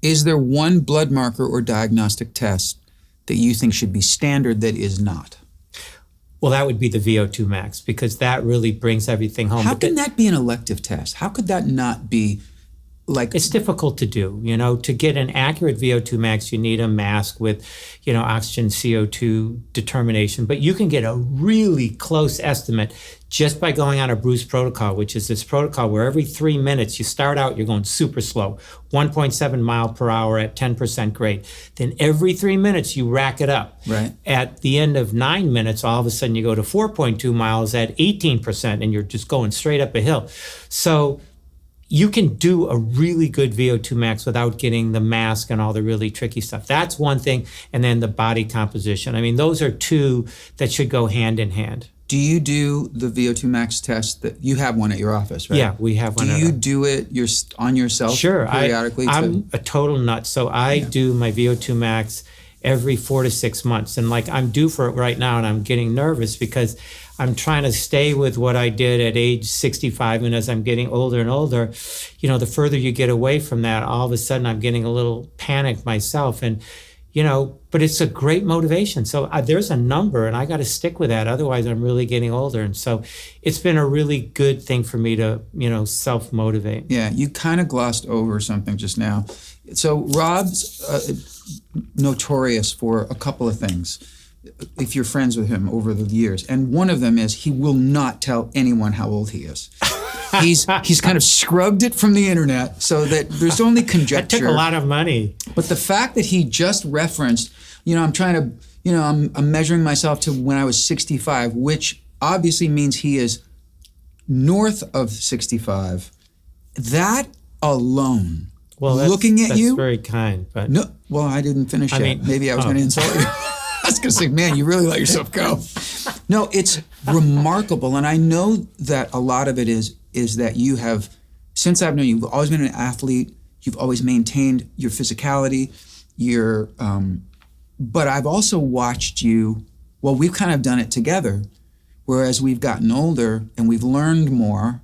Is there one blood marker or diagnostic test that you think should be standard that is not? Well, that would be the VO2 max, because that really brings everything home. How can that be an elective test? How could that not be like... It's difficult to do. To get an accurate VO2 max, you need a mask with, oxygen CO2 determination. But you can get a really close estimate just by going on a Bruce protocol, which is this protocol where every 3 minutes you start out, you're going super slow, 1.7 mile per hour at 10% grade. Then every 3 minutes you rack it up. Right. At the end of 9 minutes, all of a sudden you go to 4.2 miles at 18%, and you're just going straight up a hill. So you can do a really good VO2 max without getting the mask and all the really tricky stuff. That's one thing. And then the body composition. I mean, those are two that should go hand in hand. Do you do the VO2 max test? That you have one at your office, right? Yeah, we have one. Do you do it on yourself? Sure, periodically? I'm a total nut. So I do my VO2 max every 4 to 6 months. And I'm due for it right now, and I'm getting nervous because I'm trying to stay with what I did at age 65. And as I'm getting older and older, the further you get away from that, all of a sudden I'm getting a little panicked myself. And, but it's a great motivation. So there's a number, and I got to stick with that. Otherwise, I'm really getting older. And so it's been a really good thing for me to, self-motivate. Yeah, you kind of glossed over something just now. So Rob's notorious for a couple of things, if you're friends with him over the years. And one of them is he will not tell anyone how old he is. He's kind of scrubbed it from the internet so that there's only conjecture. That took a lot of money. But the fact that he just referenced, I'm trying to, I'm measuring myself to when I was 65, which obviously means he is north of 65. That alone, looking at you. That's very kind. But no, well, I didn't finish yet. Maybe I was going to insult you. I was going to say, man, you really let yourself go. No, it's remarkable. And I know that a lot of it is that you have, since I've known you, you've always been an athlete. You've always maintained your physicality. But I've also watched you, we've kind of done it together, whereas we've gotten older and we've learned more.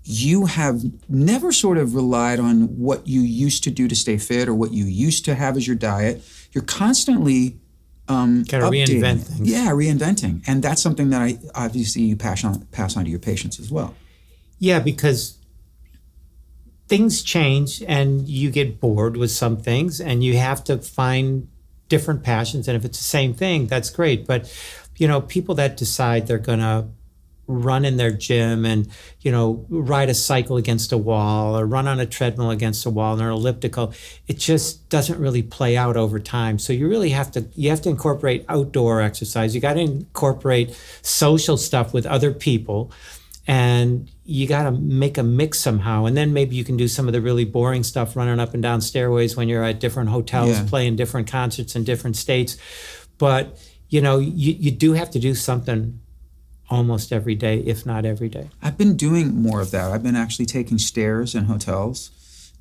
You have never sort of relied on what you used to do to stay fit or what you used to have as your diet. You're constantly kind of reinvent things. Yeah, reinventing. And that's something that obviously you pass on to your patients as well. Yeah, because things change and you get bored with some things and you have to find different passions. And if it's the same thing, that's great. But, people that decide they're going to run in their gym and, ride a cycle against a wall or run on a treadmill against a wall or an elliptical, it just doesn't really play out over time. So you really have to incorporate outdoor exercise. You got to incorporate social stuff with other people, and you got to make a mix somehow. And then maybe you can do some of the really boring stuff, running up and down stairways when you're at different hotels, playing different concerts in different states. But, you do have to do something almost every day, if not every day. I've been doing more of that. I've been actually taking stairs in hotels,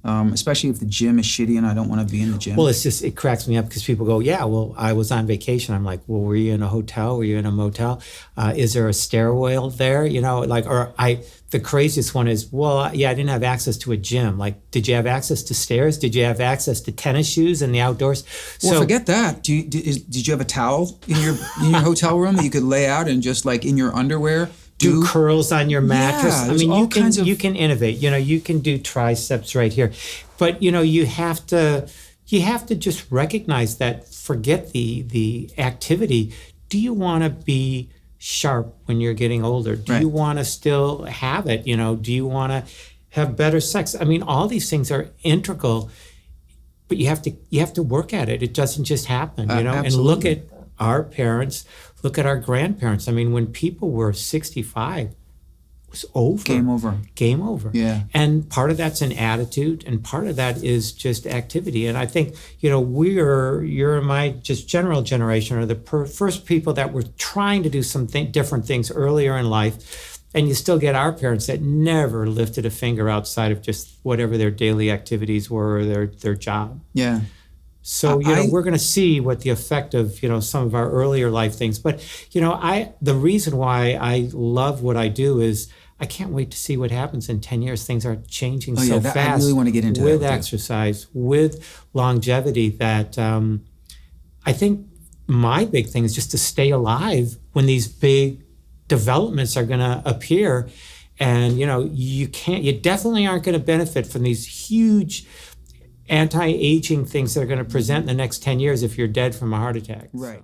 especially if the gym is shitty and I don't want to be in the gym. Well, it cracks me up because people go, yeah, well, I was on vacation. I'm like, well, were you in a hotel? Were you in a motel? Is there a stairwell there? The craziest one is, I didn't have access to a gym. Like, did you have access to stairs? Did you have access to tennis shoes in the outdoors? Well, forget that. Did you have a towel in your hotel room that you could lay out and just like in your underwear do curls on your mattress? Yeah, I mean, you can innovate. You can do triceps right here, but you have to just recognize that. Forget the activity. Do you want to be sharp when you're getting older? Do you want to still have it? Do you want to have better sex? I mean, all these things are integral, but you have to work at it. It doesn't just happen, Absolutely. And look at our parents, look at our grandparents. I mean, when people were 65, it was over. Game over. Yeah. And part of that's an attitude, and part of that is just activity. And I think, you're my just general generation are the first people that were trying to do some different things earlier in life. And you still get our parents that never lifted a finger outside of just whatever their daily activities were or their job. Yeah. So, we're going to see what the effect of, some of our earlier life things. But, the reason why I love what I do is I can't wait to see what happens in 10 years. Things are changing Oh, yeah, so that- fast. I really want to get into that with with you. exercise, with longevity, that I think my big thing is just to stay alive when these big developments are going to appear. And, you definitely aren't going to benefit from these huge anti-aging things that are going to present in the next 10 years if you're dead from a heart attack. Right.